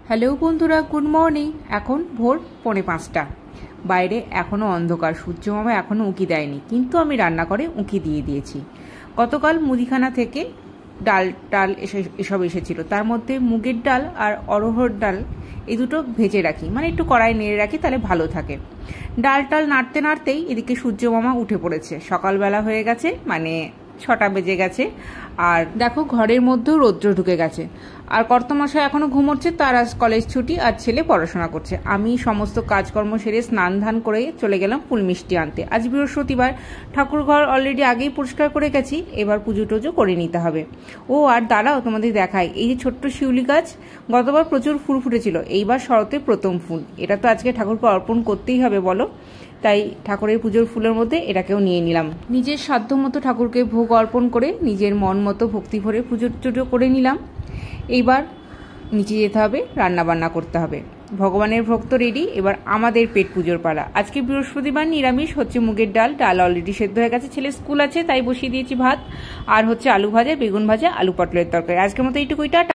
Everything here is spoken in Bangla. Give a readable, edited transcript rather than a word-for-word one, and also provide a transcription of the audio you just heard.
হ্যালো বন্ধুরা, গুড মর্নিং। এখন ভোর 4:45। বাইরে এখনও অন্ধকার, সূর্য মামা এখনও উঁকি দেয়নি, কিন্তু আমি রান্না করে উঁকি দিয়ে দিয়েছি। গতকাল মুদিখানা থেকে ডাল এসব এসেছিল, তার মধ্যে মুগের ডাল আর অরহর ডাল এই দুটো ভেজে রাখি, মানে একটু কড়াই নেড়ে রাখি, তাহলে ভালো থাকে। ডাল নাড়তে নাড়তেই এদিকে সূর্য মামা উঠে পড়েছে। সকালবেলা হয়ে গেছে, মানে 6টা বেজে গেছে। আর দেখো ঘরের মধ্যেও রৌদ্র ঢুকে গেছে। আর কর্তামশাই এখনো ঘুমোচ্ছে, তার আজ কলেজ ছুটি, আর ছেলে পড়াশোনা করছে। আমি সমস্ত কাজকর্ম সেরে স্নান ধান করে চলে গেলাম ফুল মিষ্টি আনতে। আজ বৃহস্পতিবার, ঠাকুর ঘর অলরেডি আগেই পরিষ্কার করে গেছি, এবার পুজো টুজো করে নিতে হবে। ও আর দাঁড়াও, তোমাদের দেখাই, এই যে ছোট্ট শিউলি গাছ, গতবার প্রচুর ফুল ফুটেছিল, এইবার শরতে প্রথম ফুল। এটা তো আজকে ঠাকুরকে অর্পণ করতেই হবে বলো, তাই ঠাকুরের পুজোর ফুলের মধ্যে এটাকেও নিয়ে নিলাম। নিজের সাধ্য মতো ঠাকুরকে ভোগ অর্পণ করে নিজের মন মতো ভক্তি ভরে পুজো টুজো করে নিলাম। এইবার নিচে যেতে হবে, রান্না বান্না করতে হবে। ভগবানের ভক্ত রেডি, এবার আমাদের পেট পুজোর পালা। আজকে বৃহস্পতিবার, নিরামিষ হচ্ছে মুগের ডাল অলরেডি সেদ্ধ হয়ে গেছে, ছেলে স্কুল আছে তাই বসিয়ে দিয়েছি ভাত, আর হচ্ছে আলু ভাজা, বেগুন ভাজা, আলু পটলের তরকারি। আজকের মতো এইটুকুই, টাটা।